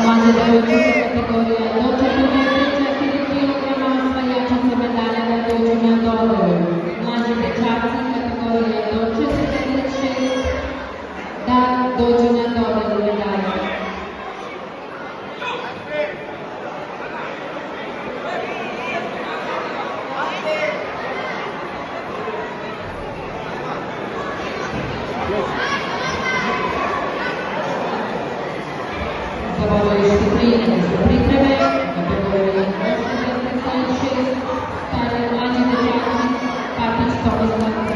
Młody dojrzały kategoria do 4 kg oswajaczące medale na dojrzu narodowym. Młodzi dzieciacy kategoria do 33 na dojrzu narodowym medale. Zawoduje przytrybę, kategoria 146, stary młodzi dzieciacy, Papić Tomasza.